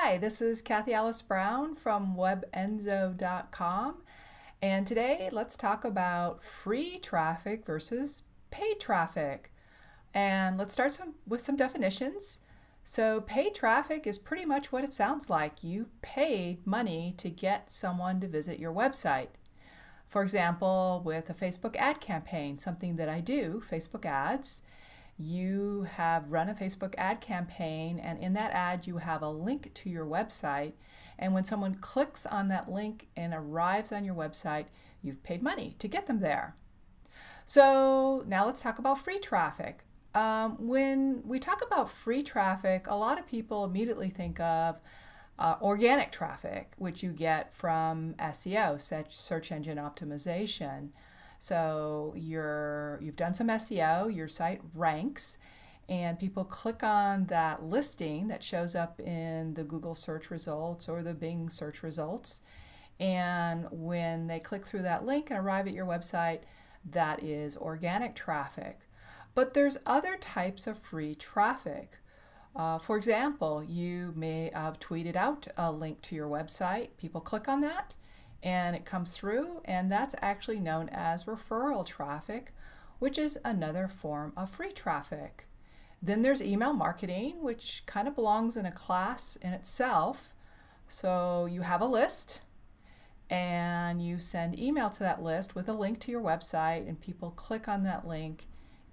Hi, this is Kathy Alice Brown from WebEnzo.com, and today let's talk about free traffic versus paid traffic. And let's start with some definitions. So paid traffic is pretty much what it sounds like. You paid money to get someone to visit your website. For example, with a Facebook ad campaign, something that I do, Facebook ads, you have run a Facebook ad campaign, and in that ad you have a link to your website, and when someone clicks on that link and arrives on your website, you've paid money to get them there. So now let's talk about free traffic. When we talk about free traffic, a lot of people immediately think of organic traffic, which you get from SEO, search engine optimization. So you've done some SEO, your site ranks, and people click on that listing that shows up in the Google search results or the Bing search results. And when they click through that link and arrive at your website, that is organic traffic. But there's other types of free traffic. For example, you may have tweeted out a link to your website. People click on that and it comes through, and that's actually known as referral traffic, which is another form of free traffic. Then there's email marketing, which kind of belongs in a class in itself. So you have a list and you send email to that list with a link to your website, and people click on that link,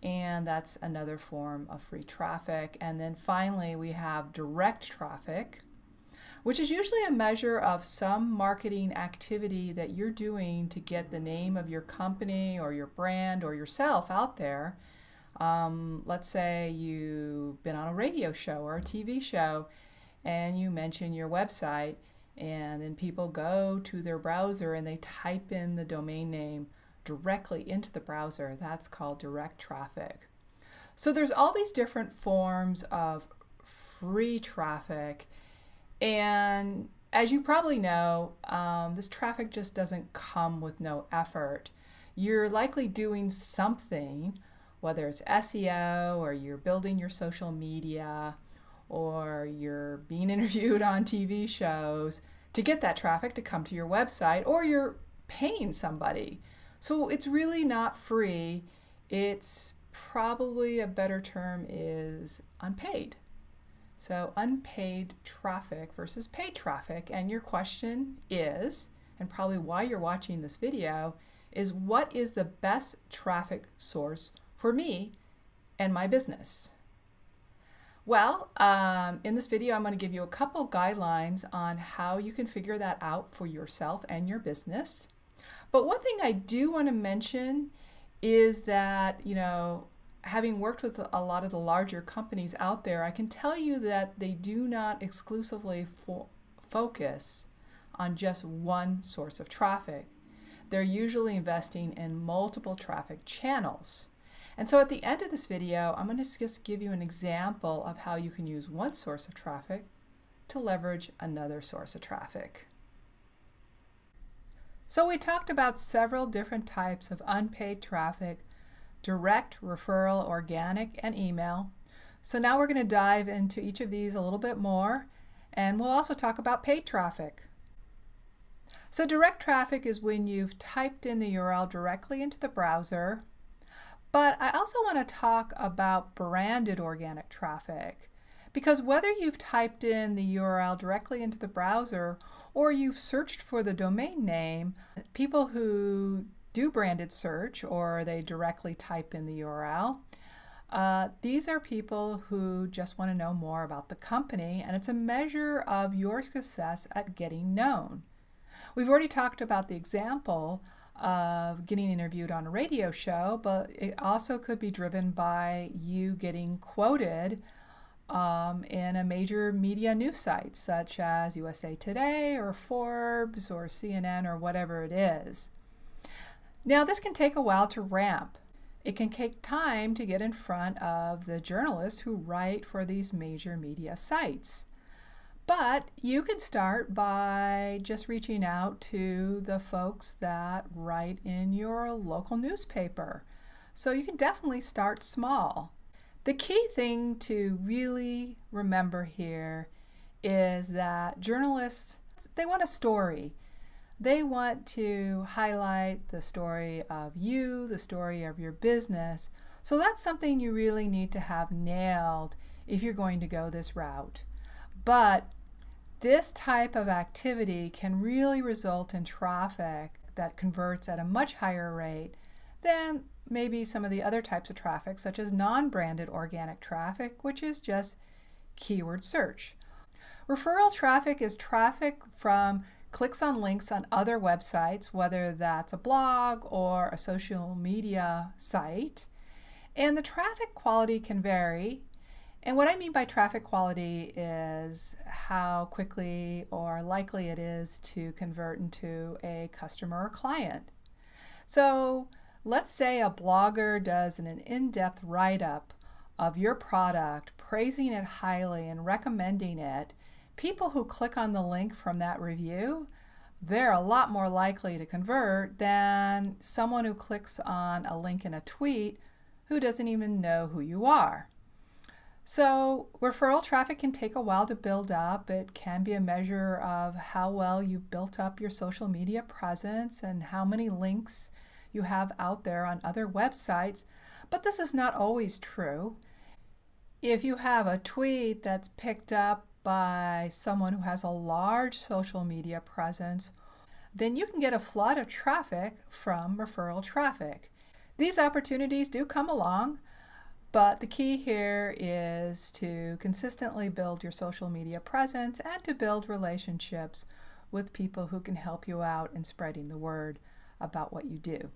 and that's another form of free traffic. And then finally we have direct traffic, which is usually a measure of some marketing activity that you're doing to get the name of your company or your brand or yourself out there. Let's say you've been on a radio show or a TV show and you mention your website, and then people go to their browser and they type in the domain name directly into the browser. That's called direct traffic. So there's all these different forms of free traffic. And as you probably know, this traffic just doesn't come with no effort. You're likely doing something, whether it's SEO or you're building your social media or you're being interviewed on TV shows to get that traffic to come to your website, or you're paying somebody. So it's really not free. It's probably a better term is unpaid. So unpaid traffic versus paid traffic. And your question is, and probably why you're watching this video, is what is the best traffic source for me and my business? Well, in this video, I'm going to give you a couple guidelines on how you can figure that out for yourself and your business. But one thing I do want to mention is that, having worked with a lot of the larger companies out there, I can tell you that they do not exclusively focus on just one source of traffic. They're usually investing in multiple traffic channels. And so at the end of this video, I'm going to just give you an example of how you can use one source of traffic to leverage another source of traffic. So we talked about several different types of unpaid traffic: direct, referral, organic, and email. So now we're going to dive into each of these a little bit more, and we'll also talk about paid traffic. So direct traffic is when you've typed in the URL directly into the browser, but I also want to talk about branded organic traffic, because whether you've typed in the URL directly into the browser or you've searched for the domain name, people who do branded search or they directly type in the URL, these are people who just want to know more about the company, and it's a measure of your success at getting known. We've already talked about the example of getting interviewed on a radio show, but it also could be driven by you getting quoted in a major media news site such as USA Today or Forbes or CNN or whatever it is. Now, this can take a while to ramp. It can take time to get in front of the journalists who write for these major media sites. But you can start by just reaching out to the folks that write in your local newspaper. So you can definitely start small. The key thing to really remember here is that journalists, they want a story. They want to highlight the story of you, the story of your business. So that's something you really need to have nailed if you're going to go this route. But this type of activity can really result in traffic that converts at a much higher rate than maybe some of the other types of traffic, such as non-branded organic traffic, which is just keyword search. Referral traffic is traffic from clicks on links on other websites, whether that's a blog or a social media site. And the traffic quality can vary. And what I mean by traffic quality is how quickly or likely it is to convert into a customer or client. So let's say a blogger does an in-depth write-up of your product, praising it highly and recommending it. People who click on the link from that review, they're a lot more likely to convert than someone who clicks on a link in a tweet who doesn't even know who you are. So referral traffic can take a while to build up. It can be a measure of how well you've built up your social media presence and how many links you have out there on other websites. But this is not always true. If you have a tweet that's picked up by someone who has a large social media presence, then you can get a flood of traffic from referral traffic. These opportunities do come along, but the key here is to consistently build your social media presence and to build relationships with people who can help you out in spreading the word about what you do.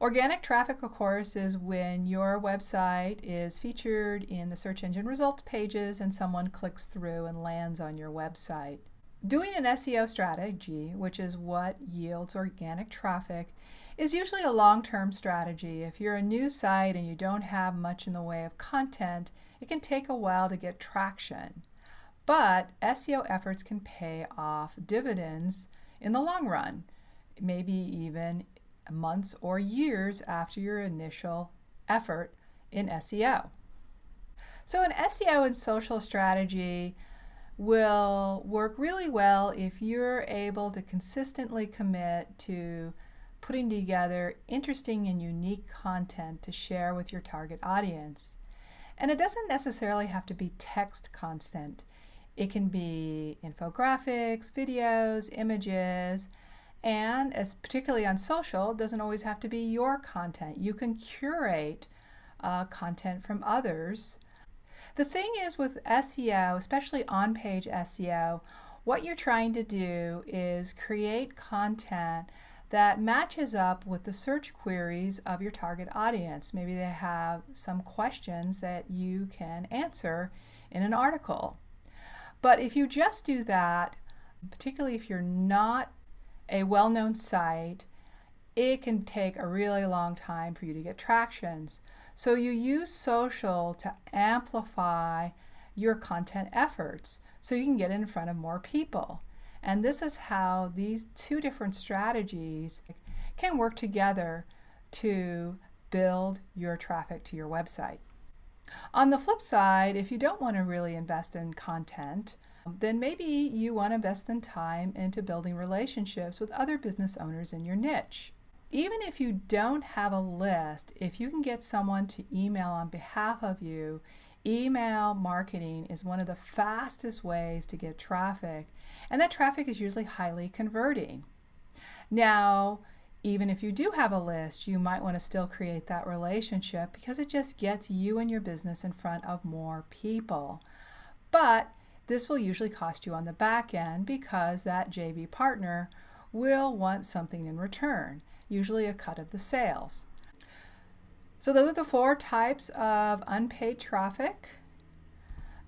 Organic traffic, of course, is when your website is featured in the search engine results pages and someone clicks through and lands on your website. Doing an SEO strategy, which is what yields organic traffic, is usually a long-term strategy. If you're a new site and you don't have much in the way of content, it can take a while to get traction. But SEO efforts can pay off dividends in the long run, maybe even months or years after your initial effort in SEO. So an SEO and social strategy will work really well if you're able to consistently commit to putting together interesting and unique content to share with your target audience. And it doesn't necessarily have to be text content. It can be infographics, videos, images, and as particularly on social, it doesn't always have to be your content. You can curate content from others. The thing is with SEO, especially on-page SEO, what you're trying to do is create content that matches up with the search queries of your target audience. Maybe they have some questions that you can answer in an article. But if you just do that, particularly if you're not a well-known site, it can take a really long time for you to get tractions. So you use social to amplify your content efforts so you can get in front of more people. And this is how these two different strategies can work together to build your traffic to your website. On the flip side, if you don't want to really invest in content, then maybe you want to invest in time into building relationships with other business owners in your niche. Even if you don't have a list, if you can get someone to email on behalf of you, email marketing is one of the fastest ways to get traffic, and that traffic is usually highly converting. Now, even if you do have a list, you might want to still create that relationship because it just gets you and your business in front of more people. But this will usually cost you on the back end because that JV partner will want something in return, usually a cut of the sales. So those are the 4 types of unpaid traffic.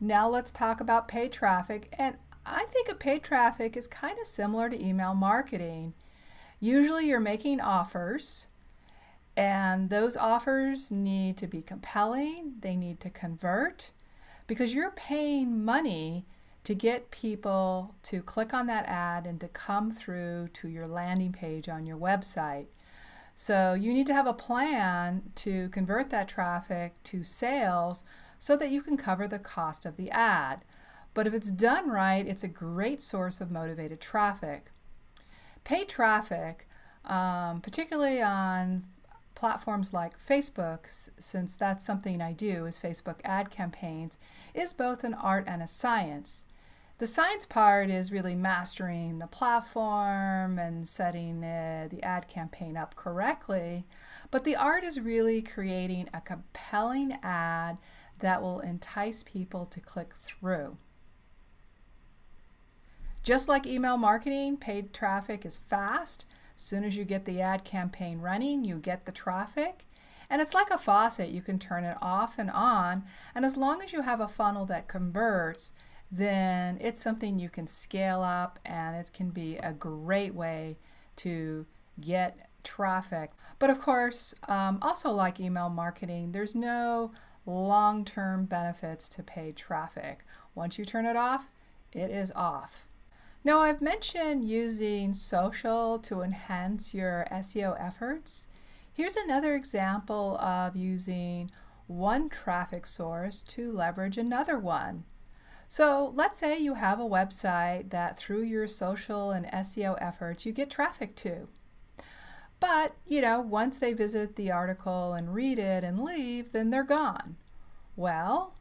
Now let's talk about paid traffic. And I think of paid traffic is kind of similar to email marketing. Usually you're making offers, and those offers need to be compelling. They need to convert because you're paying money to get people to click on that ad and to come through to your landing page on your website. So you need to have a plan to convert that traffic to sales so that you can cover the cost of the ad. But if it's done right, it's a great source of motivated traffic. Paid traffic, particularly on platforms like Facebook, since that's something I do, is Facebook ad campaigns, is both an art and a science. The science part is really mastering the platform and setting the ad campaign up correctly, but the art is really creating a compelling ad that will entice people to click through. Just like email marketing, paid traffic is fast. As soon as you get the ad campaign running, you get the traffic. And it's like a faucet. You can turn it off and on. And as long as you have a funnel that converts, then it's something you can scale up, and it can be a great way to get traffic. But of course, also like email marketing, there's no long-term benefits to paid traffic. Once you turn it off, it is off. Now, I've mentioned using social to enhance your SEO efforts. Here's another example of using one traffic source to leverage another one. So let's say you have a website that through your social and SEO efforts you get traffic to. But, once they visit the article and read it and leave, then they're gone. Well,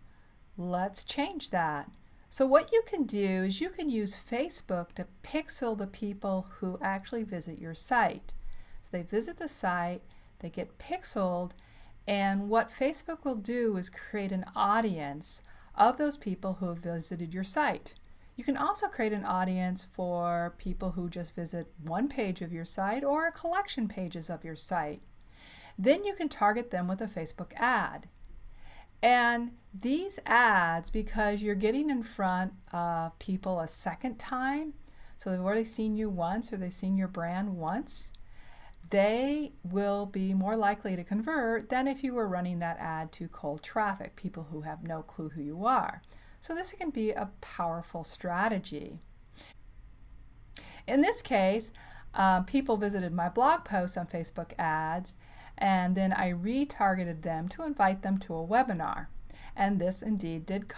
let's change that. So what you can do is you can use Facebook to pixel the people who actually visit your site. So they visit the site, they get pixeled, and what Facebook will do is create an audience of those people who have visited your site. You can also create an audience for people who just visit one page of your site or a collection pages of your site. Then you can target them with a Facebook ad. And these ads, because you're getting in front of people a second time, so they've already seen you once or they've seen your brand once, they will be more likely to convert than if you were running that ad to cold traffic, people who have no clue who you are. So this can be a powerful strategy. In this case, people visited my blog post on Facebook ads, and then I retargeted them to invite them to a webinar. And this indeed did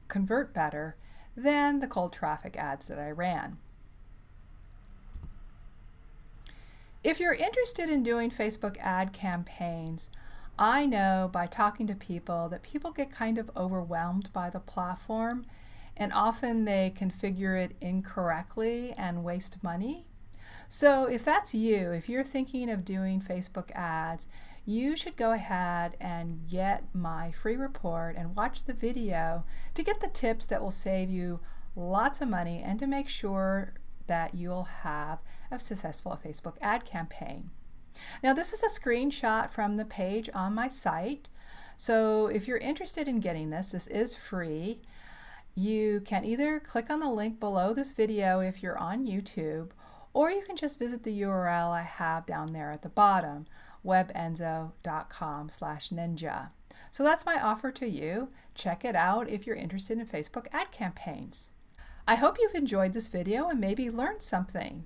convert better than the cold traffic ads that I ran. If you're interested in doing Facebook ad campaigns, I know by talking to people that people get kind of overwhelmed by the platform, and often they configure it incorrectly and waste money. So if that's you, if you're thinking of doing Facebook ads, you should go ahead and get my free report and watch the video to get the tips that will save you lots of money and to make sure that you'll have a successful Facebook ad campaign. Now, this is a screenshot from the page on my site. So if you're interested in getting this is free. You can either click on the link below this video if you're on YouTube, or you can just visit the URL I have down there at the bottom, webenzo.com/ninja. So that's my offer to you. Check it out if you're interested in Facebook ad campaigns. I hope you've enjoyed this video and maybe learned something.